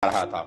रहा था।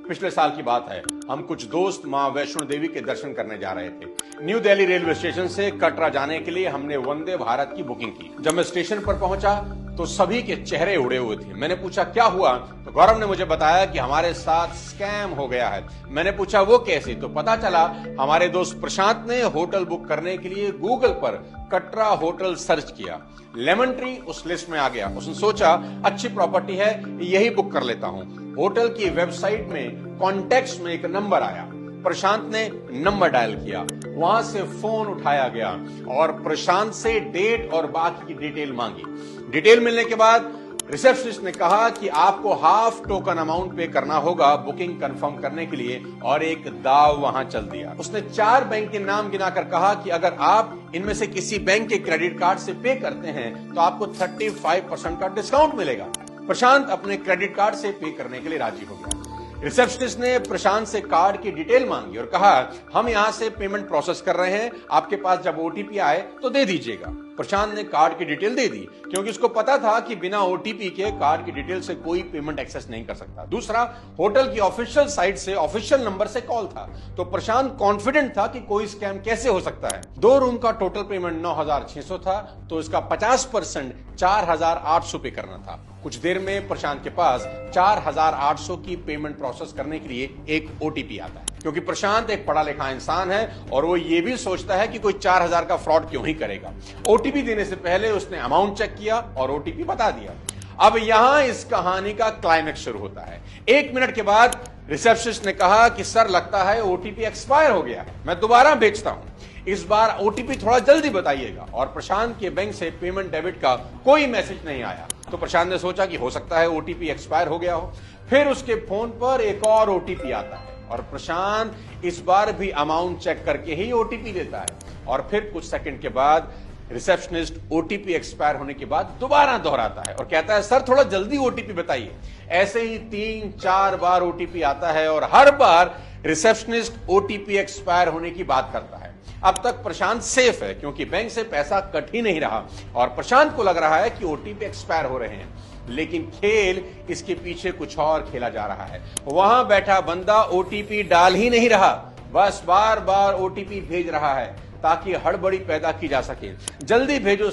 पिछले साल की बात है, हम कुछ दोस्त मां वैष्णो देवी के दर्शन करने जा रहे थे। न्यू दिल्ली रेलवे स्टेशन से कटरा जाने के लिए हमने वंदे भारत की बुकिंग की। जब मैं स्टेशन पर पहुंचा तो सभी के चेहरे उड़े हुए थे। मैंने पूछा क्या हुआ, तो गौरव ने मुझे बताया कि हमारे साथ स्कैम हो गया है। मैंने पूछा वो कैसे, तो पता चला हमारे दोस्त प्रशांत ने होटल बुक करने के लिए गूगल पर कटरा होटल सर्च किया। लेमन ट्री उस लिस्ट में आ गया। उसने सोचा अच्छी प्रॉपर्टी है, यही बुक कर लेता हूं। होटल की वेबसाइट में कॉन्टेक्ट्स में एक नंबर आया। प्रशांत ने नंबर डायल किया, वहां से फोन उठाया गया और प्रशांत से डेट और बाकी की डिटेल मांगी। डिटेल मिलने के बाद रिसेप्शनिस्ट ने कहा कि आपको हाफ टोकन अमाउंट पे करना होगा बुकिंग कंफर्म करने के लिए, और एक दाव वहां चल दिया। उसने 4 बैंक के नाम गिनाकर कहा कि अगर आप इनमें से किसी बैंक के क्रेडिट कार्ड से पे करते हैं तो आपको 35% का डिस्काउंट मिलेगा। प्रशांत अपने क्रेडिट कार्ड से पे करने के लिए राजी हो गया। रिसेप्शनिस्ट ने प्रशांत से कार्ड की डिटेल मांगी और कहा हम यहां से पेमेंट प्रोसेस कर रहे हैं, आपके पास जब ओटीपी आए तो दे दीजिएगा। प्रशांत ने कार्ड की डिटेल दे दी क्योंकि उसको पता था कि बिना ओटीपी के कार्ड की डिटेल से कोई पेमेंट एक्सेस नहीं कर सकता। दूसरा, होटल की ऑफिशियल साइट से ऑफिशियल नंबर से कॉल था, तो प्रशांत कॉन्फिडेंट था कि कोई स्कैम कैसे हो सकता है। 2 रूम का टोटल पेमेंट 9,600 था, तो इसका 50% 4,800 पे करना था। कुछ देर में प्रशांत के पास 4,800 की पेमेंट प्रोसेस करने के लिए एक ओटीपी आता है। क्योंकि प्रशांत एक पढ़ा लिखा इंसान है और वो ये भी सोचता है कि कोई 4,000 का फ्रॉड क्यों ही करेगा। ओटीपी देने से पहले उसने अमाउंट चेक किया और ओटीपी बता दिया। अब यहां इस कहानी का क्लाइमेक्स शुरू होता है। 1 मिनट के बाद रिसेप्शनिस्ट ने कहा कि सर लगता है ओटीपी एक्सपायर हो गया है, मैं दोबारा भेजता हूं, इस बार ओटीपी थोड़ा जल्दी बताइएगा। और प्रशांत के बैंक से पेमेंट डेबिट का कोई मैसेज नहीं आया, तो प्रशांत ने सोचा कि हो सकता है ओटीपी एक्सपायर हो गया हो। फिर उसके फोन पर एक और ओटीपी आता है और प्रशांत इस बार भी अमाउंट चेक करके ही ओटीपी देता है। और फिर कुछ सेकंड के बाद रिसेप्शनिस्ट ओटीपी एक्सपायर होने के बाद दोबारा दोहराता है और कहता है सर थोड़ा जल्दी ओटीपी बताइए। ऐसे ही 3-4 बार ओटीपी आता है और हर बार रिसेप्शनिस्ट ओटीपी एक्सपायर होने की बात करता है। अब तक प्रशांत सेफ है क्योंकि बैंक से पैसा कट ही नहीं रहा और प्रशांत को लग रहा है कि ओटीपी एक्सपायर हो रहे हैं, लेकिन खेल इसके पीछे कुछ और खेला जा रहा है। वहां बैठा बंदा ओटीपी डाल ही नहीं रहा, बस बार बार ओटीपी भेज रहा है ताकि हड़बड़ी पैदा की जा सके। जल्दी भेजो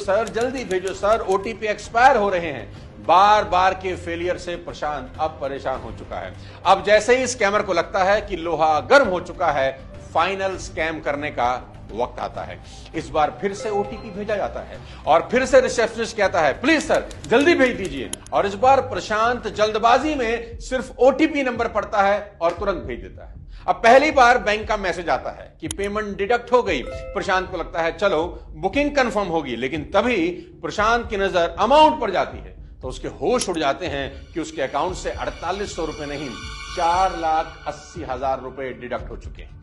सर, ओटीपी एक्सपायर हो रहे हैं। बार बार के फेलियर से प्रशांत अब परेशान हो चुका है। अब जैसे ही स्कैमर को लगता है कि लोहा गर्म हो चुका है, फाइनल स्कैम करने का वक्त आता है। इस बार फिर से ओटीपी भेजा जाता है और फिर से रिसेप्शनिस्ट कहता है प्लीज सर जल्दी भेज दीजिए। और इस बार प्रशांत जल्दबाजी में सिर्फ ओटीपी नंबर पढ़ता है और तुरंत भेज देता है। अब पहली बार बैंक का मैसेज आता है कि पेमेंट डिडक्ट हो गई। प्रशांत को लगता है चलो बुकिंग कंफर्म होगी, लेकिन तभी प्रशांत की नजर अमाउंट पर जाती है तो उसके होश उड़ जाते हैं कि उसके अकाउंट से 4,800 रुपए नहीं 4,80,000 रुपए डिडक्ट हो चुके हैं।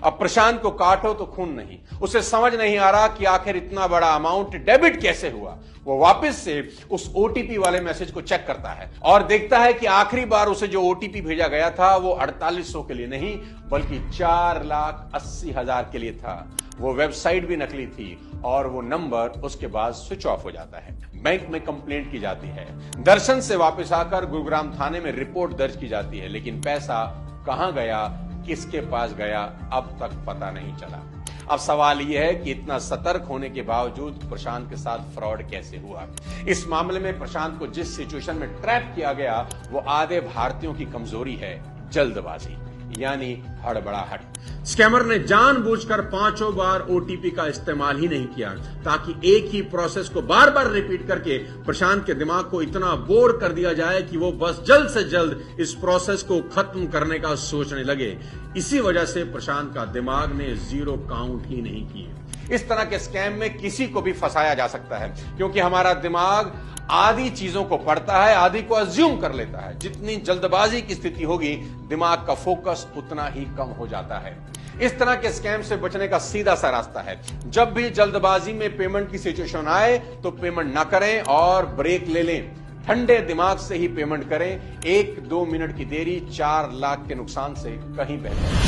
अब प्रशांत को काटो तो खून नहीं, उसे समझ नहीं आ रहा कि आखिर इतना बड़ा अमाउंट डेबिट कैसे हुआ। वो वापस से उस ओटीपी वाले मैसेज को चेक करता है और देखता है कि आखिरी बार उसे जो ओटीपी भेजा गया था वो 4,800 के लिए नहीं बल्कि 4,80,000 के लिए था। वो वेबसाइट भी नकली थी और वो नंबर उसके बाद स्विच ऑफ हो जाता है। बैंक में कंप्लेंट की जाती है, दर्शन से वापस आकर गुरुग्राम थाने में रिपोर्ट दर्ज की जाती है, लेकिन पैसा कहां गया, किसके पास गया, अब तक पता नहीं चला। अब सवाल यह है कि इतना सतर्क होने के बावजूद प्रशांत के साथ फ्रॉड कैसे हुआ। इस मामले में प्रशांत को जिस सिचुएशन में ट्रैप किया गया वो आधे भारतीयों की कमजोरी है, जल्दबाजी यानी हड़बड़ाहट। स्कैमर ने जानबूझकर 5 बार ओटीपी का इस्तेमाल ही नहीं किया ताकि एक ही प्रोसेस को बार बार रिपीट करके प्रशांत के दिमाग को इतना बोर कर दिया जाए कि वो बस जल्द से जल्द इस प्रोसेस को खत्म करने का सोचने लगे। इसी वजह से प्रशांत का दिमाग ने 0 काउंट ही नहीं किए। इस तरह के स्कैम में किसी को भी फंसाया जा सकता है क्योंकि हमारा दिमाग आधी चीजों को पढ़ता है, आधी को अज्यूम कर लेता है। जितनी जल्दबाजी की स्थिति होगी दिमाग का फोकस उतना ही कम हो जाता है। इस तरह के स्कैम से बचने का सीधा सा रास्ता है, जब भी जल्दबाजी में पेमेंट की सिचुएशन आए तो पेमेंट ना करें और ब्रेक ले लें। ठंडे दिमाग से ही पेमेंट करें। 1-2 मिनट की देरी 4 लाख के नुकसान से कहीं बेहतर।